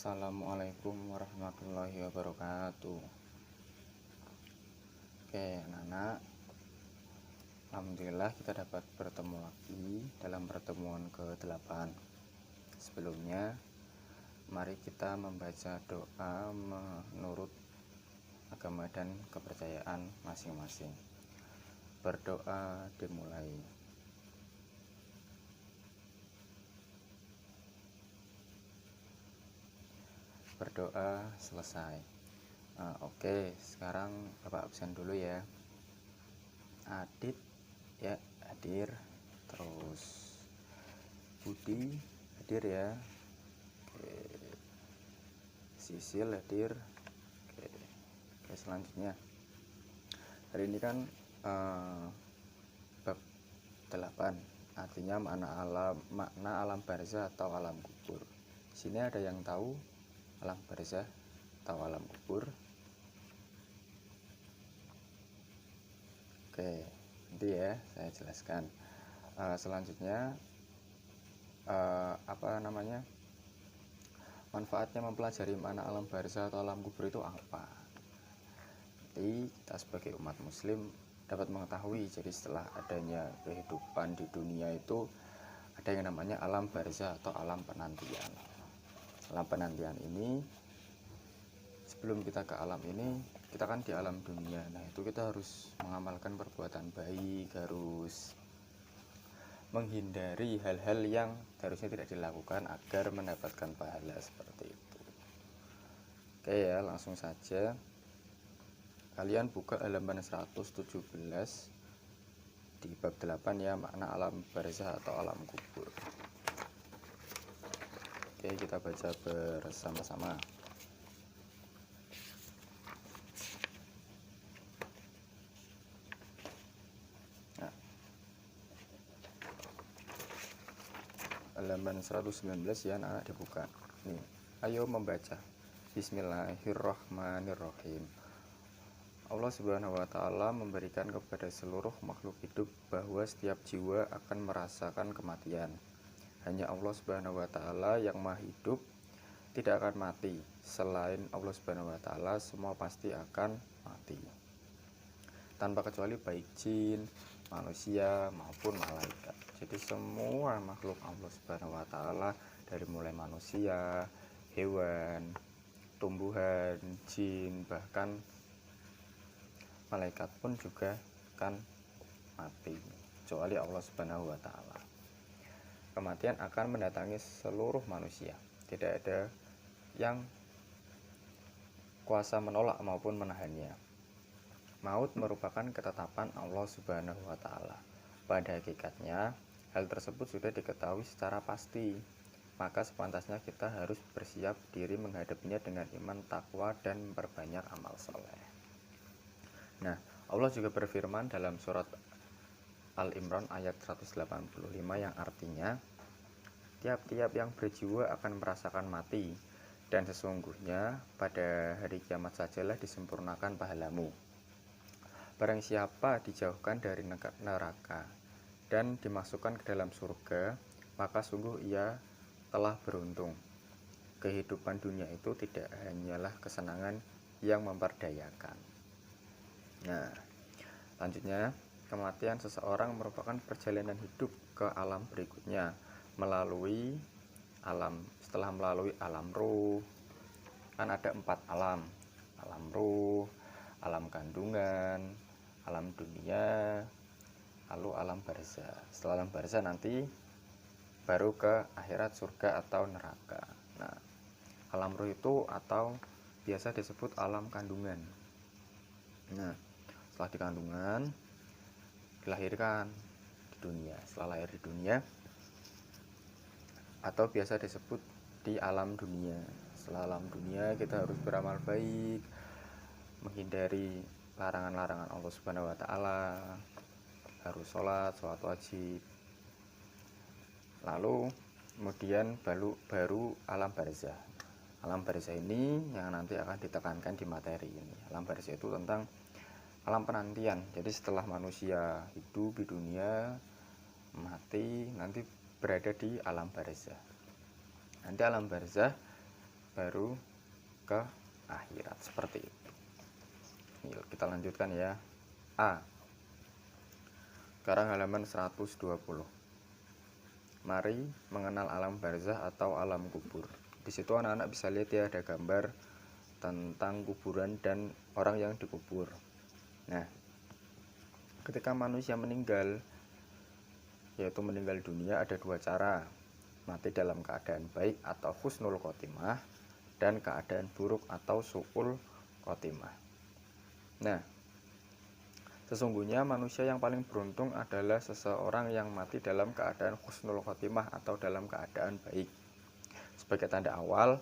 Assalamualaikum warahmatullahi wabarakatuh. Oke, anak-anak, alhamdulillah kita dapat bertemu lagi dalam pertemuan ke-8. Sebelumnya, mari kita membaca doa menurut agama dan kepercayaan masing-masing. Berdoa dimulai. Berdoa selesai. Oke, sekarang Bapak absen dulu ya. Adit ya hadir, terus Budi hadir ya. Oke. Sisil hadir. Oke, selanjutnya hari ini kan bab 8, artinya makna alam barzah atau alam kubur. Sini ada yang tahu alam barzah atau alam kubur? Oke, nanti ya saya jelaskan. Selanjutnya manfaatnya mempelajari makna alam barzah atau alam kubur itu apa? Nanti kita sebagai umat muslim dapat mengetahui. Jadi setelah adanya kehidupan di dunia itu ada yang namanya alam barzah atau alam penantian. Alam penantian ini, sebelum kita ke alam ini, kita kan di alam dunia. Nah, itu kita harus mengamalkan perbuatan baik, harus menghindari hal-hal yang harusnya tidak dilakukan agar mendapatkan pahala seperti itu. Oke ya, langsung saja. Kalian buka halaman 117 di bab 8 ya, makna alam barzah atau alam kubur. Oke, kita baca bersama-sama. Halaman 119 ya, anak dibuka. Nih, ayo membaca. Bismillahirrahmanirrahim. Allah Subhanahu wa Ta'ala memberikan kepada seluruh makhluk hidup bahwa setiap jiwa akan merasakan kematian. Hanya Allah Subhanahu wa Ta'ala yang Maha Hidup tidak akan mati. Selain Allah Subhanahu wa Ta'ala, semua pasti akan mati, tanpa kecuali baik jin, manusia maupun malaikat. Jadi semua makhluk Allah Subhanahu wa Ta'ala, dari mulai manusia, hewan, tumbuhan, jin, bahkan malaikat pun juga akan mati, kecuali Allah Subhanahu wa Ta'ala. Kematian akan mendatangi seluruh manusia. Tidak ada yang kuasa menolak maupun menahannya. Maut merupakan ketetapan Allah Subhanahu wa Ta'ala. Pada hakikatnya, hal tersebut sudah diketahui secara pasti. Maka sepantasnya kita harus bersiap diri menghadapinya dengan iman, takwa, dan memperbanyak amal soleh. Nah, Allah juga berfirman dalam surat Al-Imran ayat 185 yang artinya, tiap-tiap yang berjiwa akan merasakan mati, dan sesungguhnya pada hari kiamat sajalah disempurnakan pahalamu. Barang siapa dijauhkan dari neraka dan dimasukkan ke dalam surga, maka sungguh ia telah beruntung. Kehidupan dunia itu tidak hanyalah kesenangan yang memperdayakan. Nah, lanjutnya, kematian seseorang merupakan perjalanan hidup ke alam berikutnya setelah melalui alam ruh. Kan ada 4 alam: alam ruh, alam kandungan, alam dunia, lalu alam barzah. Setelah alam barzah nanti baru ke akhirat, surga atau neraka. Nah, alam ruh itu atau biasa disebut alam kandungan. Nah, setelah di kandungan dilahirkan di dunia. Setelah lahir di dunia atau biasa disebut di alam dunia. Setelah alam dunia kita harus beramal baik, menghindari larangan-larangan Allah Subhanahu wa Ta'ala, harus sholat wajib. Lalu kemudian baru alam barzah. Alam barzah ini yang nanti akan ditekankan di materi ini. Alam barzah itu tentang alam penantian. Jadi setelah manusia hidup di dunia, mati, nanti berada di alam barzah. Nanti alam barzah baru ke akhirat, seperti itu. Yuk, kita lanjutkan ya. A. Sekarang halaman 120. Mari mengenal alam barzah atau alam kubur. Di situ anak-anak bisa lihat ya, ada gambar tentang kuburan dan orang yang dikubur. Nah, ketika manusia meninggal, yaitu meninggal dunia, ada dua cara: mati dalam keadaan baik atau husnul khotimah, dan keadaan buruk atau su'ul khotimah. Nah, sesungguhnya manusia yang paling beruntung adalah seseorang yang mati dalam keadaan husnul khotimah atau dalam keadaan baik. Sebagai tanda awal,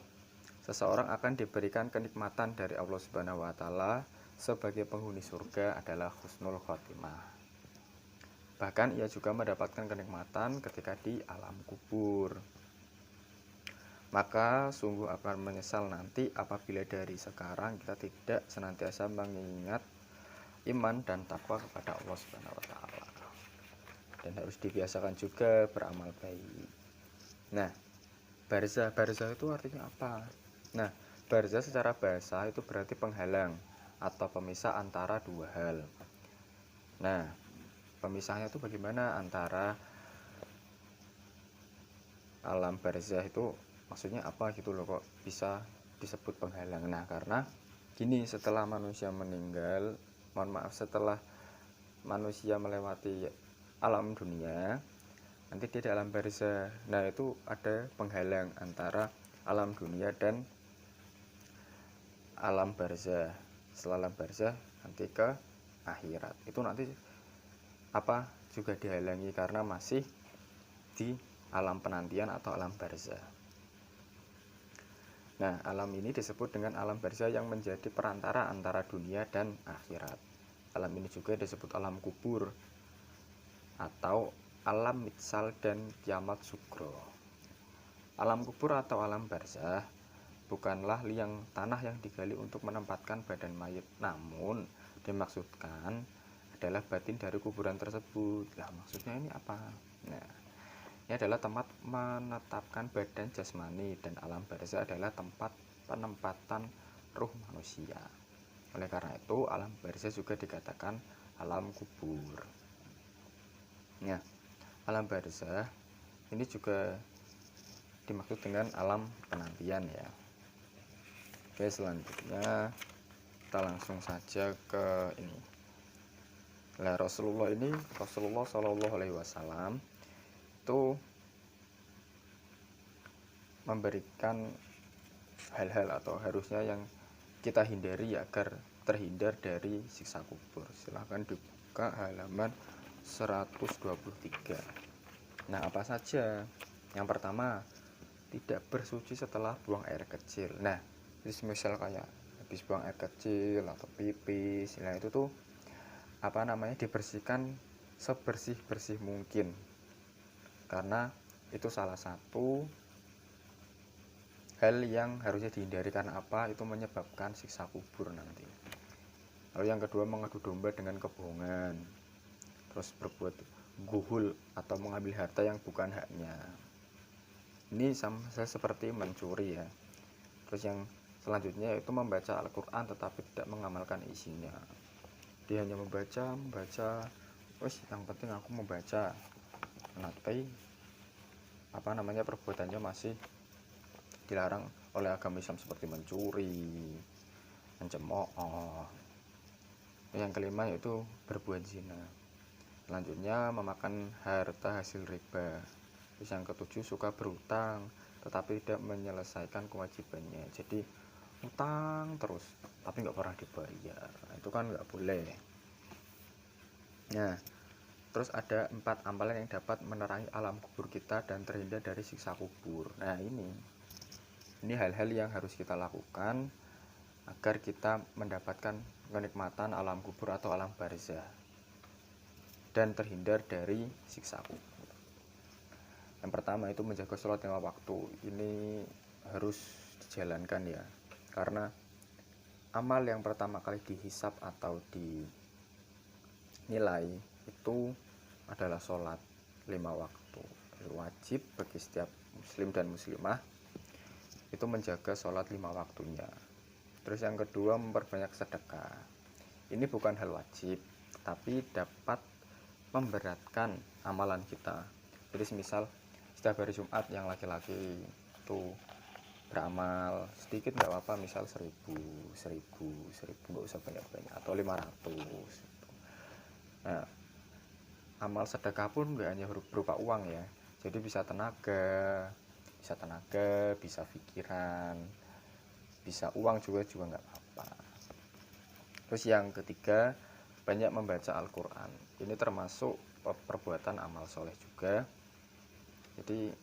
seseorang akan diberikan kenikmatan dari Allah Subhanahu wa taala sebagai penghuni surga adalah husnul khotimah. Bahkan ia juga mendapatkan kenikmatan ketika di alam kubur. Maka sungguh akan menyesal nanti apabila dari sekarang kita tidak senantiasa mengingat iman dan takwa kepada Allah Subhanahu wa taala. Dan harus dibiasakan juga beramal baik. Nah, barzah itu artinya apa? Nah, barzah secara bahasa itu berarti penghalang atau pemisah antara dua hal. Nah, pemisahnya itu bagaimana antara alam barzah itu, maksudnya apa gitu loh, kok bisa disebut penghalang. Nah, karena gini, setelah manusia meninggal, setelah manusia melewati alam dunia, nanti dia di alam barzah. Nah, itu ada penghalang antara alam dunia dan alam barzah. Setelah alam barzah nanti ke akhirat. Itu nanti juga dihalangi karena masih di alam penantian atau alam barzah. Nah, alam ini disebut dengan alam barzah yang menjadi perantara antara dunia dan akhirat. Alam ini juga disebut alam kubur atau alam mitsal dan kiamat sugro. Alam kubur atau alam barzah bukanlah liang tanah yang digali untuk menempatkan badan mayit, namun dimaksudkan adalah batin dari kuburan tersebut. Lah, maksudnya ini apa? Nah, ini adalah tempat menetapkan badan jasmani, dan alam barzah adalah tempat penempatan ruh manusia. Oleh karena itu, alam barzah juga dikatakan alam kubur. Nah, alam barzah ini juga dimaksud dengan alam penantian ya. Oke, selanjutnya kita langsung saja ke ini. Nah, Rasulullah Shallallahu Alaihi Wasallam itu memberikan hal-hal atau harusnya yang kita hindari agar terhindar dari siksa kubur. Silahkan dibuka halaman 123. Nah, apa saja? Yang pertama, tidak bersuci setelah buang air kecil. Nah, misal kayak habis buang air kecil atau pipis, nah itu tuh dibersihkan sebersih-bersih mungkin, karena itu salah satu hal yang harusnya dihindari. Karena apa? Itu menyebabkan siksa kubur nanti. Lalu yang kedua, mengadu domba dengan kebohongan, terus berbuat guhul atau mengambil harta yang bukan haknya. Ini sama seperti mencuri ya. Terus yang selanjutnya itu membaca Al-Quran tetapi tidak mengamalkan isinya. Dia hanya membaca, yang penting aku membaca. Nah, tapi perbuatannya masih dilarang oleh agama Islam, seperti mencuri, mencemooh. Yang kelima yaitu berbuat zina. Selanjutnya memakan harta hasil riba. Terus yang ketujuh, suka berutang tetapi tidak menyelesaikan kewajibannya. Jadi utang terus tapi nggak pernah dibayar. Nah, itu kan nggak boleh. Nah, terus ada 4 amalan yang dapat menerangi alam kubur kita dan terhindar dari siksa kubur. Nah, ini hal-hal yang harus kita lakukan agar kita mendapatkan kenikmatan alam kubur atau alam barzah dan terhindar dari siksa kubur. Yang pertama itu menjaga sholat 5 waktu. Ini harus dijalankan ya, karena amal yang pertama kali dihisab atau dinilai itu adalah sholat 5 waktu. Wajib bagi setiap muslim dan muslimah itu menjaga sholat 5 waktunya. Terus yang kedua, memperbanyak sedekah. Ini bukan hal wajib, tapi dapat memberatkan amalan kita. Jadi semisal setiap hari Jumat yang laki-laki itu beramal sedikit nggak apa-apa, misal 1000 nggak usah banyak-banyak, atau 500. Nah, amal sedekah pun nggak hanya berupa uang ya, jadi bisa tenaga, bisa pikiran, bisa uang juga nggak apa-apa. Terus yang ketiga, banyak membaca Al-Quran. Ini termasuk perbuatan amal soleh juga. Jadi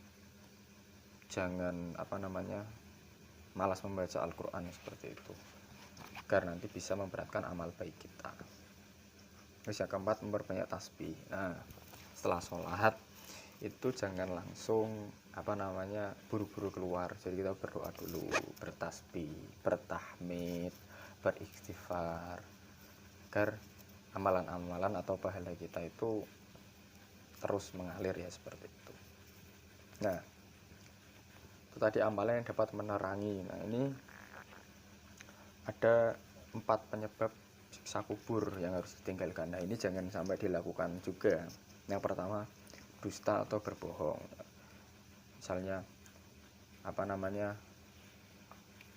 jangan malas membaca Al-Quran seperti itu, agar nanti bisa memberatkan amal baik kita. Terus yang keempat, memperbanyak tasbih. Nah, setelah sholat itu jangan langsung buru-buru keluar. Jadi kita berdoa dulu, bertasbih, bertahmid, beristighfar, agar amalan-amalan atau pahala kita itu terus mengalir ya, seperti itu. Nah, itu tadi amalan yang dapat menerangi. Nah, ini ada 4 penyebab siksa kubur yang harus ditinggalkan. Nah, ini jangan sampai dilakukan juga. Yang pertama, dusta atau berbohong. Misalnya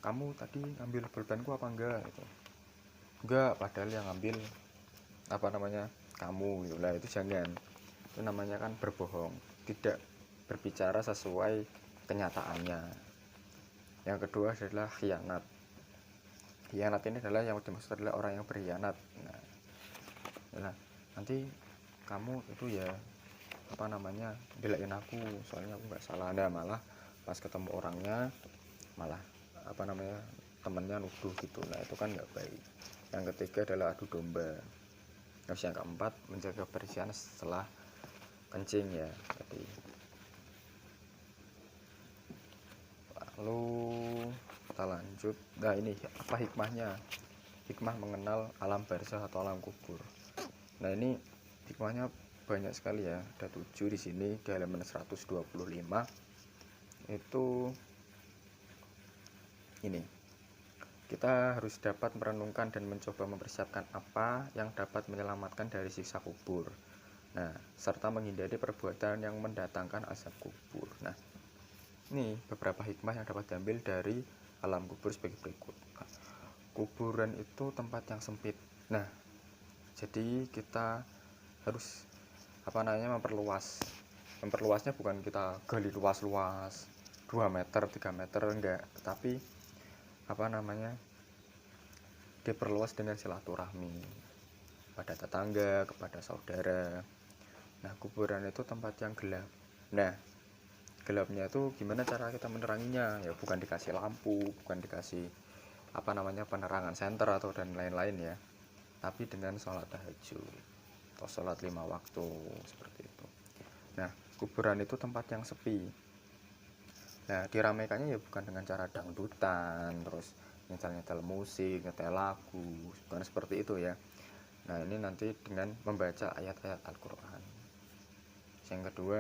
kamu tadi ngambil pulpenku apa enggak gitu. Enggak, padahal yang ngambil kamu gitu. Lah itu jangan. Itu namanya kan berbohong, tidak berbicara sesuai kenyataannya. Yang kedua adalah khianat. Khianat ini adalah yang dimaksud adalah orang yang berkhianat. Nah, nanti kamu itu ya belain aku, soalnya aku nggak salah. Nah, malah pas ketemu orangnya malah temennya nuduh gitu. Nah, itu kan nggak baik. Yang ketiga adalah adu domba. Terus yang keempat, menjaga kebersihan setelah kencing ya. Jadi lalu kita lanjut. Nah, ini apa hikmahnya? Hikmah mengenal alam barzah atau alam kubur. Nah, ini hikmahnya banyak sekali ya. Ada 7 di sini di halaman 125. Itu ini. Kita harus dapat merenungkan dan mencoba mempersiapkan apa yang dapat menyelamatkan dari siksa kubur. Nah, serta menghindari perbuatan yang mendatangkan azab kubur. Nah, ini beberapa hikmah yang dapat diambil dari alam kubur sebagai berikut. Nah, kuburan itu tempat yang sempit. Nah, jadi kita harus memperluas. Memperluasnya bukan kita gali luas-luas 2 meter, 3 meter, enggak, tapi diperluas dengan silaturahmi pada tetangga, kepada saudara. Nah, kuburan itu tempat yang gelap. Nah, gelapnya itu gimana cara kita meneranginya? Ya bukan dikasih lampu, bukan dikasih penerangan senter atau dan lain-lain ya, tapi dengan sholat tahajud atau sholat 5 waktu seperti itu. Nah, kuburan itu tempat yang sepi. Nah, diramaikannya ya bukan dengan cara dangdutan, terus nyetel musik, nyetel lagu, bukan seperti itu ya. Nah, ini nanti dengan membaca ayat-ayat Al-Quran. Yang kedua,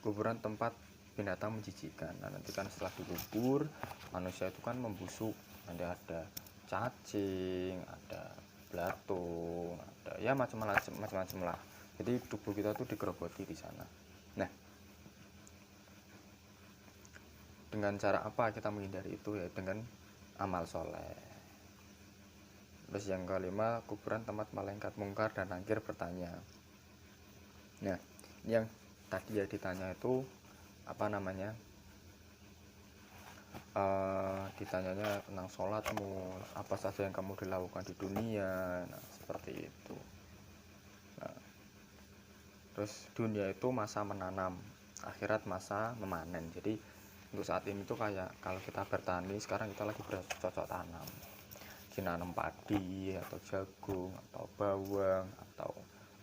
kuburan tempat binatang menjijikan. Nah, nanti kan setelah dikubur, manusia itu kan membusuk. Nanti ada cacing, ada belatung, ada ya macam-macam lah. Jadi tubuh kita tuh digerogoti di sana. Nah, dengan cara apa kita menghindari itu? Ya dengan amal soleh. Terus yang kelima, kuburan tempat malaikat mungkar dan nakir bertanya. Nah, ini yang tadi ya ditanya itu ditanyanya tentang sholatmu, apa saja yang kamu dilakukan di dunia. Nah, seperti itu. Nah, terus dunia itu masa menanam, akhirat masa memanen. Jadi untuk saat ini tuh kayak kalau kita bertani sekarang, kita lagi bercocok tanam, nanam padi atau jagung atau bawang atau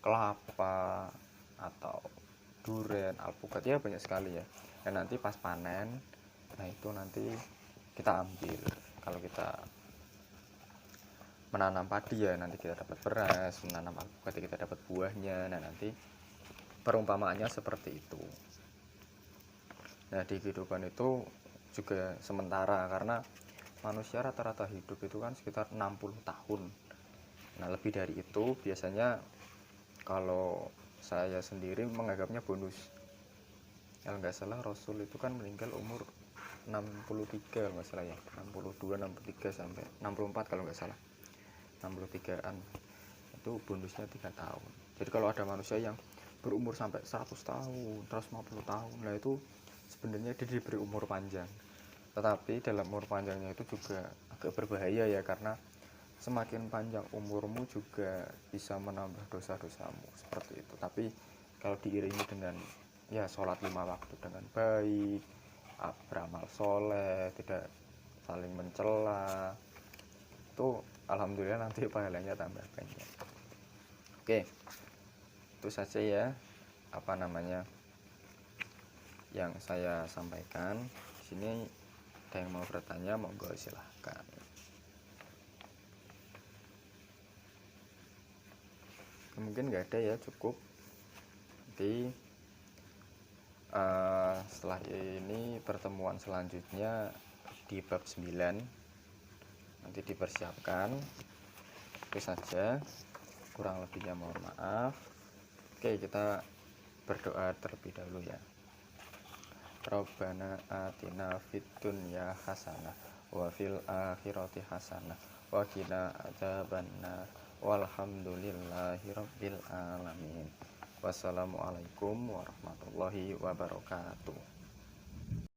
kelapa atau durian, alpukat, ya banyak sekali ya. Dan nanti pas panen, nah itu nanti kita ambil. Kalau kita menanam padi ya nanti kita dapat beras, menanam alpukat ya kita dapat buahnya. Nah, nanti perumpamaannya seperti itu. Nah, di kehidupan itu juga sementara, karena manusia rata-rata hidup itu kan sekitar 60 tahun. Nah, lebih dari itu biasanya kalau saya sendiri menganggapnya bonus. Kalau nggak salah Rasul itu kan meninggal umur 63 kalau nggak salah ya, 62, 63 sampai 64 kalau nggak salah, 63-an. Itu bonusnya 3 tahun. Jadi kalau ada manusia yang berumur sampai 100 tahun, 150 tahun, nah itu sebenarnya dia diberi umur panjang. Tetapi dalam umur panjangnya itu juga agak berbahaya ya, karena semakin panjang umurmu juga bisa menambah dosa-dosamu, seperti itu. Tapi kalau diiringi dengan ya sholat 5 waktu dengan baik, beramal soleh, tidak saling mencela, itu alhamdulillah nanti pahalanya tambah banyak. Oke, itu saja ya yang saya sampaikan. Di sini ada yang mau bertanya, monggo silahkan. Mungkin nggak ada ya, cukup. Nanti setelah ini pertemuan selanjutnya di bab 9, nanti dipersiapkan. Itu saja, kurang lebihnya mohon maaf. Oke, kita berdoa terlebih dahulu ya. Rabbana atina fid dunya hasanah wa fil akhirati hasanah wa qina adzabannar. Walhamdulillahi rabbil alamin. Wassalamualaikum warahmatullahi wabarakatuh.